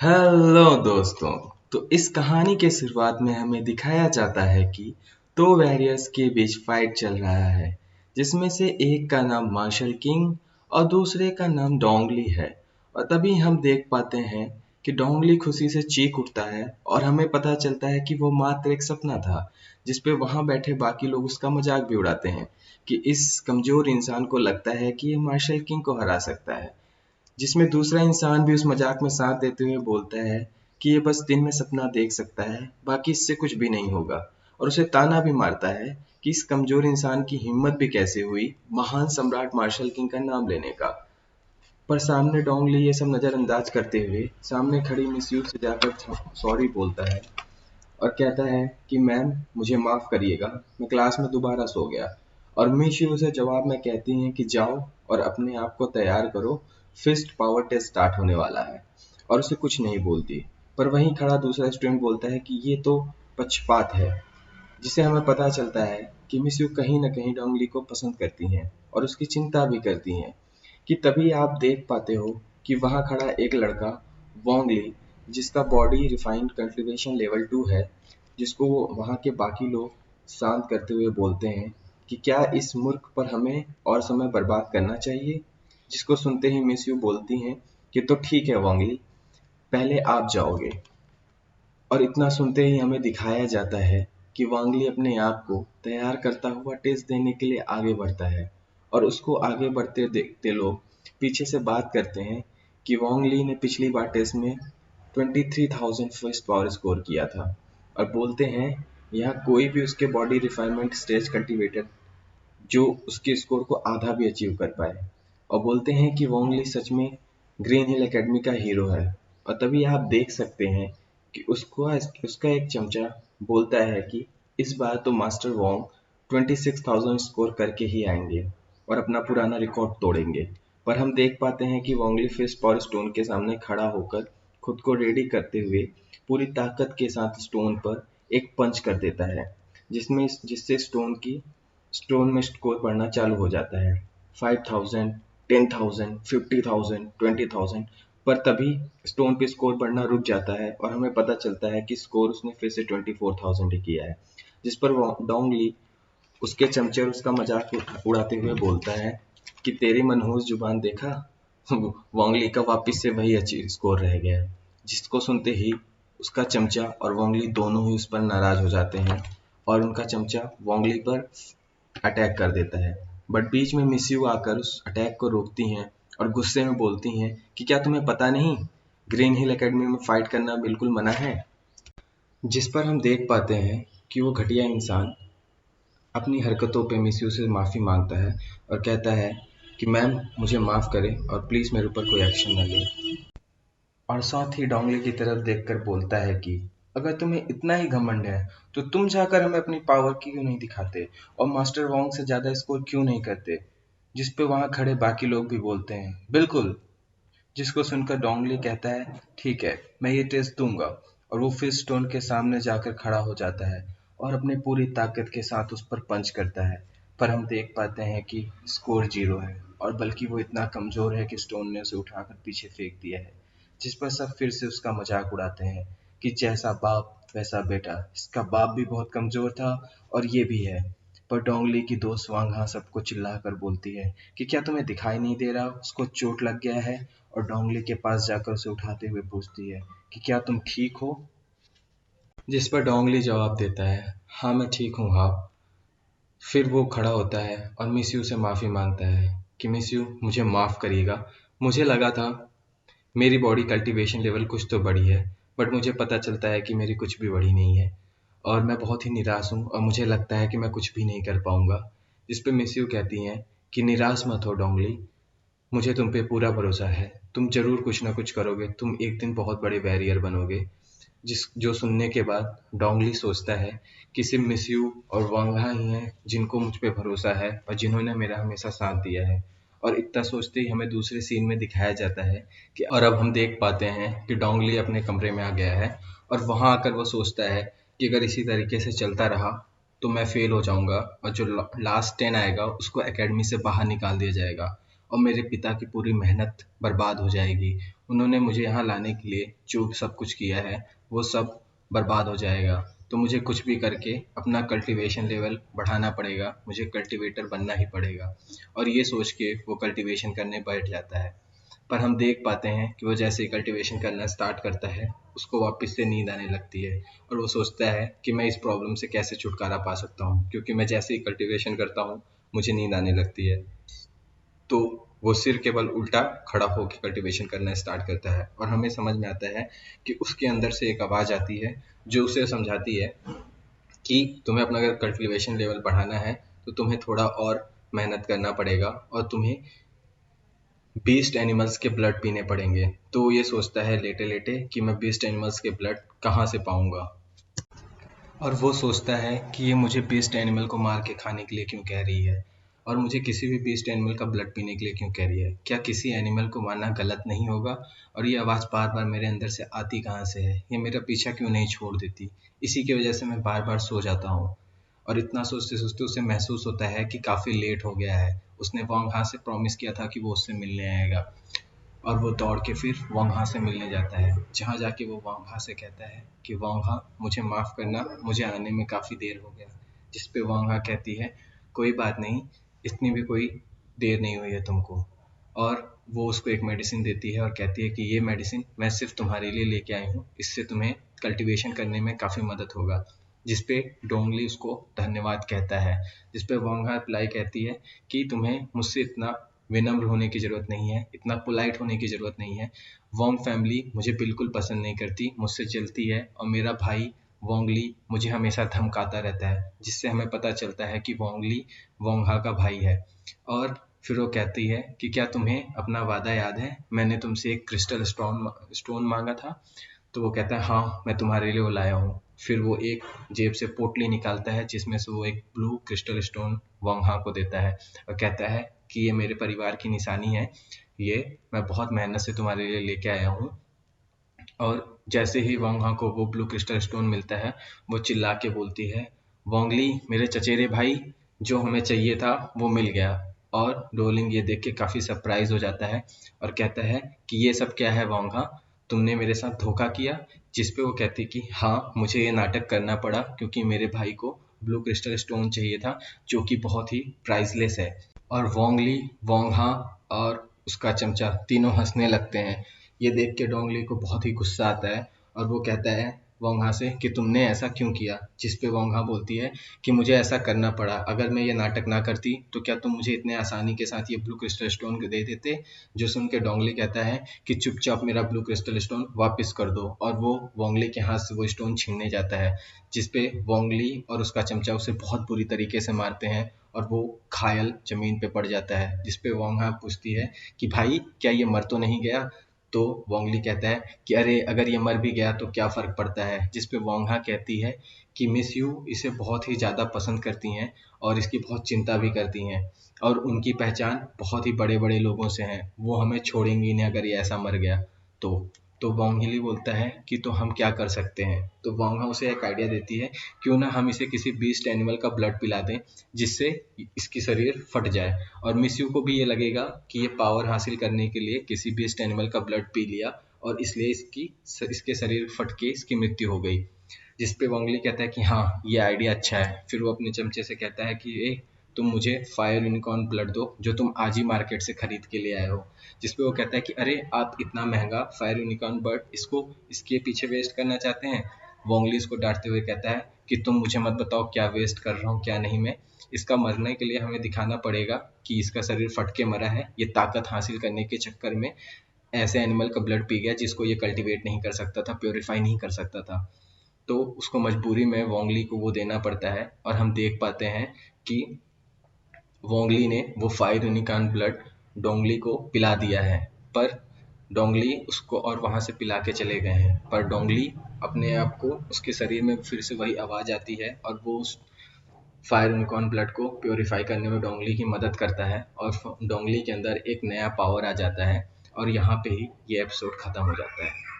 Hello दोस्तों। तो इस कहानी के शुरुआत में हमें दिखाया जाता है कि दो वॉरियर्स के बीच फाइट चल रहा है, जिसमें से एक का नाम मार्शल किंग और दूसरे का नाम डोंगली है। और तभी हम देख पाते हैं कि डोंगली खुशी से चीख उठता है और हमें पता चलता है कि वो मात्र एक सपना था, जिसपे वहां बैठे बाकी लोग उसका मजाक भी उड़ाते हैं कि इस कमजोर इंसान को लगता है कि ये मार्शल किंग को हरा सकता है। जिसमें दूसरा इंसान भी उस मजाक में साथ देते हुए बोलता है कि ये बस दिन में सपना देख सकता है, बाकी इससे कुछ भी नहीं होगा। और उसे ताना भी मारता है कि इस कमजोर इंसान की हिम्मत भी कैसे हुई महान सम्राट मार्शल किंग का नाम लेने का। पर सामने डोंगली ये सब नजरअंदाज करते हुए सामने खड़ी मिस यू से जाकर सॉरी बोलता है और कहता है कि मैम मुझे माफ करिएगा, मैं क्लास में दोबारा सो गया। और मिश उसे जवाब में कहती हैं कि जाओ और अपने आप को तैयार करो, फिस्ट पावर टेस्ट स्टार्ट होने वाला है। और उसे कुछ नहीं बोलती। पर वहीं खड़ा दूसरा स्टूडेंट बोलता है कि ये तो पक्षपात है, जिससे हमें पता चलता है कि मिस यू कहीं न कहीं डोंगली को पसंद करती हैं और उसकी चिंता भी करती हैं। कि तभी आप देख पाते हो कि वहाँ खड़ा एक लड़का वोंगली, जिसका बॉडी रिफाइंड कल्टीवेशन लेवल 2 है, जिसको वो वहाँ के बाकी लोग शांत करते हुए बोलते हैं कि क्या इस मूर्ख पर हमें और समय बर्बाद करना चाहिए। जिसको सुनते ही मिस यू बोलती हैं कि तो ठीक है वोंगली, पहले आप जाओगे। और इतना सुनते ही हमें दिखाया जाता है कि वांगली अपने आप को तैयार करता हुआ टेस्ट देने के लिए आगे बढ़ता है। और उसको आगे बढ़ते देखते लोग पीछे से बात करते हैं कि वांगली ने पिछली बार टेस्ट में 23,000 फर्स्ट पावर स्कोर किया था। और बोलते हैं यहाँ कोई भी उसके बॉडी रिफाइनमेंट स्टेज कल्टीवेटर जो उसके स्कोर को आधा भी अचीव कर पाए। और बोलते हैं कि वोंगली सच में ग्रीन हिल एकेडमी का हीरो है। और तभी आप देख सकते हैं कि उसको उसका एक चमचा बोलता है कि इस बार तो मास्टर वोंग 26,000 स्कोर करके ही आएंगे और अपना पुराना रिकॉर्ड तोड़ेंगे। पर हम देख पाते हैं कि वोंगली फिस्ट पावर स्टोन के सामने खड़ा होकर खुद को रेडी करते हुए पूरी ताकत के साथ स्टोन पर एक पंच कर देता है, जिससे स्टोन में स्कोर बढ़ना चालू हो जाता है। 5,000, 10,000, 50,000, 20,000। पर तभी स्टोन पे स्कोर बढ़ना रुक जाता है और हमें पता चलता है कि स्कोर उसने फिर से 24,000 ही किया है। जिस पर डोंगली उसके चमचे और उसका मजाक उड़ाते हुए बोलता है कि तेरी मनहूस जुबान देखा, वोंगली का वापिस से वही अच्छी स्कोर रह गया है। जिसको सुनते ही उसका चमचा और वोंगली दोनों ही उस पर नाराज हो जाते हैं और उनका चमचा वोंगली पर अटैक कर देता है। बट बीच में मिस यू आकर उस अटैक को रोकती हैं और गुस्से में बोलती हैं कि क्या तुम्हें पता नहीं, ग्रीन हिल एकेडमी में फाइट करना बिल्कुल मना है। जिस पर हम देख पाते हैं कि वो घटिया इंसान अपनी हरकतों पे मिस यू से माफ़ी मांगता है और कहता है कि मैम मुझे माफ़ करें और प्लीज़ मेरे ऊपर कोई एक्शन न लें। और साथ ही डोंगली की तरफ देखकर बोलता है कि अगर तुम्हें इतना ही घमंड है तो तुम जाकर हमें अपनी पावर क्यों नहीं दिखाते और मास्टर वोंग से ज्यादा स्कोर क्यों नहीं करते। जिस पे वहां खड़े बाकी लोग भी बोलते हैं बिल्कुल। जिसको सुनकर डोंगली कहता है ठीक है, मैं ये टेस्ट दूंगा। और वो फिर स्टोन के सामने जाकर खड़ा हो जाता है और अपनी पूरी ताकत के साथ उस पर पंच करता है। पर हम देख पाते हैं कि स्कोर 0 है और बल्कि वो इतना कमजोर है कि स्टोन ने उसे उठाकर पीछे फेंक दिया है। जिस पर सब फिर से उसका मजाक उड़ाते हैं कि जैसा बाप वैसा बेटा, इसका बाप भी बहुत कमजोर था और ये भी है। पर डोंगली की दोस्त वांगहा सबको चिल्लाकर बोलती है कि क्या तुम्हें दिखाई नहीं दे रहा उसको चोट लग गया है। और डोंगली के पास जाकर उसे उठाते हुए पूछती है कि क्या तुम ठीक हो। जिस पर डोंगली जवाब देता है हाँ मैं ठीक हूँ हाँ। फिर वो खड़ा होता है और मिस यू से माफ़ी मांगता है कि मिस यू मुझे माफ़ करिएगा, मुझे लगा था मेरी बॉडी कल्टीवेशन लेवल कुछ तो बढ़ी है, बट मुझे पता चलता है कि मेरी कुछ भी बढ़ी नहीं है और मैं बहुत ही निराश हूँ और मुझे लगता है कि मैं कुछ भी नहीं कर पाऊंगा। जिस पे मिस यू कहती हैं कि निराश मत हो डोंगली, मुझे तुम पे पूरा भरोसा है, तुम जरूर कुछ ना कुछ करोगे, तुम एक दिन बहुत बड़े वॉरियर बनोगे। जिस जो सुनने के बाद डोंगली सोचता है कि सिर्फ मिस यू और वांगहा ही हैं जिनको मुझ पे भरोसा है और जिन्होंने मेरा हमेशा साथ दिया है। और इतना सोचते ही हमें दूसरे सीन में दिखाया जाता है कि और अब हम देख पाते हैं कि डोंगली अपने कमरे में आ गया है और वहां आकर वो सोचता है कि अगर इसी तरीके से चलता रहा तो मैं फेल हो जाऊंगा और जो लास्ट 10 आएगा उसको एकेडमी से बाहर निकाल दिया जाएगा। और मेरे पिता की पूरी मेहनत बर्बाद हो जाएगी। उन्होंने मुझे यहाँ लाने के लिए जो सब कुछ किया है वो सब बर्बाद हो जाएगा। तो मुझे कुछ भी करके अपना कल्टीवेशन लेवल बढ़ाना पड़ेगा, मुझे कल्टीवेटर बनना ही पड़ेगा। और ये सोच के वो कल्टीवेशन करने बैठ जाता है। पर हम देख पाते हैं कि वो जैसे ही कल्टीवेशन करना स्टार्ट करता है, उसको वापस से नींद आने लगती है और वो सोचता है कि मैं इस प्रॉब्लम से कैसे छुटकारा पा सकता हूँ, क्योंकि मैं जैसे ही कल्टीवेशन करता हूँ मुझे नींद आने लगती है। तो वो सिर के बल उल्टा खड़ा होकर कल्टीवेशन करना स्टार्ट करता है और हमें समझ में आता है कि उसके अंदर से एक आवाज़ आती है जो उसे समझाती है कि तुम्हें अपना अगर कल्टीवेशन लेवल बढ़ाना है तो तुम्हें थोड़ा और मेहनत करना पड़ेगा और तुम्हें बीस्ट एनिमल्स के ब्लड पीने पड़ेंगे। तो ये सोचता है लेटे लेटे कि मैं बीस्ट एनिमल्स के ब्लड कहाँ से पाऊंगा, और वो सोचता है कि ये मुझे बीस्ट एनिमल को मार के खाने के लिए क्यों कह रही है और मुझे किसी भी बीस्ट एनिमल का ब्लड पीने के लिए क्यों कह रही है। क्या किसी एनिमल को मारना गलत नहीं होगा? और ये आवाज़ बार बार मेरे अंदर से आती कहाँ से है? ये मेरा पीछा क्यों नहीं छोड़ देती? इसी की वजह से मैं बार बार सो जाता हूँ। और इतना सोचते सोचते उसे महसूस होता है कि काफ़ी लेट हो गया है। उसने वहाँ से प्रॉमिस किया था कि वो उससे मिलने आएगा और वो दौड़ के फिर वोंघा से मिलने जाता है, जहाँ जाके वो वोंघा से कहता है कि वोंघा मुझे माफ़ करना, मुझे आने में काफ़ी देर हो गया। जिस पे वोंघा कहती है कोई बात नहीं, इतनी भी कोई देर नहीं हुई है तुमको। और वो उसको एक मेडिसिन देती है और कहती है कि ये मेडिसिन मैं सिर्फ तुम्हारे लिए लेके आई हूँ, इससे तुम्हें कल्टीवेशन करने में काफ़ी मदद होगा। जिस पे डोंगली उसको धन्यवाद कहता है। जिस पे वोंघा रिप्लाई कहती है कि तुम्हें मुझसे इतना विनम्र होने की ज़रूरत नहीं है, इतना पोलाइट होने की ज़रूरत नहीं है। वोंग फैमिली मुझे बिल्कुल पसंद नहीं करती, मुझसे जलती है और मेरा भाई वोंगली मुझे हमेशा धमकाता रहता है, जिससे हमें पता चलता है कि वोंगली वोंघा का भाई है। और फिर वो कहती है कि क्या तुम्हें अपना वादा याद है? मैंने तुमसे एक क्रिस्टल स्टोन मांगा था। तो वो कहता है हाँ, मैं तुम्हारे लिए वो लाया हूँ। फिर वो एक जेब से पोटली निकालता है जिसमें से वो एक ब्लू क्रिस्टल स्टोन वोंघा को देता है और कहता है कि ये मेरे परिवार की निशानी है, ये मैं बहुत मेहनत से तुम्हारे लिए लेके आया हूँ। और जैसे ही वोंघा को वो ब्लू क्रिस्टल स्टोन मिलता है, वो चिल्ला के बोलती है वोंगली मेरे चचेरे भाई, जो हमें चाहिए था वो मिल गया। और रोलिंग ये देख के काफ़ी सरप्राइज हो जाता है और कहता है कि ये सब क्या है वोंघा, तुमने मेरे साथ धोखा किया। जिस पे वो कहती कि हाँ, मुझे ये नाटक करना पड़ा क्योंकि मेरे भाई को ब्लू क्रिस्टल स्टोन चाहिए था जो कि बहुत ही प्राइसलेस है। और वोंगली, वोंघा और उसका चमचा तीनों हंसने लगते हैं। ये देख के डोंगली को बहुत ही गुस्सा आता है और वो कहता है वोंघा से कि तुमने ऐसा क्यों किया। जिस पे वोंघा बोलती है कि मुझे ऐसा करना पड़ा, अगर मैं ये नाटक ना करती तो क्या तुम मुझे इतने आसानी के साथ ये ब्लू क्रिस्टल स्टोन दे देते। जो सुन के डोंगली कहता है कि चुपचाप मेरा ब्लू क्रिस्टल स्टोन वापस कर दो, और वो वोंगली के हाथ से वो स्टोन छीनने जाता है। जिस पे वोंगली और उसका चमचा उसे बहुत बुरी तरीके से मारते हैं और वो घायल जमीन पे पड़ जाता है। जिस पे वोंघा पूछती है कि भाई क्या ये मर तो नहीं गया। तो वोंगली कहता है कि अरे अगर ये मर भी गया तो क्या फ़र्क पड़ता है। जिस पे वोंघा कहती है कि मिस यू इसे बहुत ही ज़्यादा पसंद करती हैं और इसकी बहुत चिंता भी करती हैं और उनकी पहचान बहुत ही बड़े बड़े लोगों से है, वो हमें छोड़ेंगी नहीं अगर ये ऐसा मर गया तो। तो वोंगली बोलता है कि तो हम क्या कर सकते हैं। तो वोंघा उसे एक आइडिया देती है, क्यों ना हम इसे किसी बीस्ट एनिमल का ब्लड पिला दें जिससे इसकी शरीर फट जाए। और मिस यू को भी ये लगेगा कि ये पावर हासिल करने के लिए किसी बीस्ट एनिमल का ब्लड पी लिया और इसलिए इसके शरीर फट के इसकी मृत्यु हो गई। जिस पे वोंगली कहता है कि हाँ, ये आइडिया अच्छा है। फिर वो अपने चमचे से कहता है कि ए तुम मुझे फायर यूनिकॉर्न ब्लड दो जो तुम आज ही मार्केट से खरीद के ले आए हो। जिस पे वो कहता है कि अरे आप इतना महंगा फायर यूनिकॉर्न ब्लड इसको इसके पीछे वेस्ट करना चाहते हैं। वोंगली इसको डांटते हुए कहता है कि तुम मुझे मत बताओ क्या वेस्ट कर रहा हूँ क्या नहीं। मैं इसका मरने के लिए हमें दिखाना पड़ेगा कि इसका शरीर फट के मरा है, ये ताकत हासिल करने के चक्कर में ऐसे एनिमल का ब्लड पी गया जिसको ये कल्टीवेट नहीं कर सकता था, प्योरीफाई नहीं कर सकता था। तो उसको मजबूरी में वोंगली को वो देना पड़ता है और हम देख पाते हैं कि वोंगली ने वो फायर यूनिकॉर्न ब्लड डोंगली को पिला दिया है। पर डोंगली उसको और वहाँ से पिला के चले गए हैं। पर डोंगली अपने आप को, उसके शरीर में फिर से वही आवाज़ आती है और वो उस फायर यूनिकॉर्न ब्लड को प्योरीफाई करने में डोंगली की मदद करता है और डोंगली के अंदर एक नया पावर आ जाता है। और यहाँ पे ही ये एपिसोड ख़त्म हो जाता है।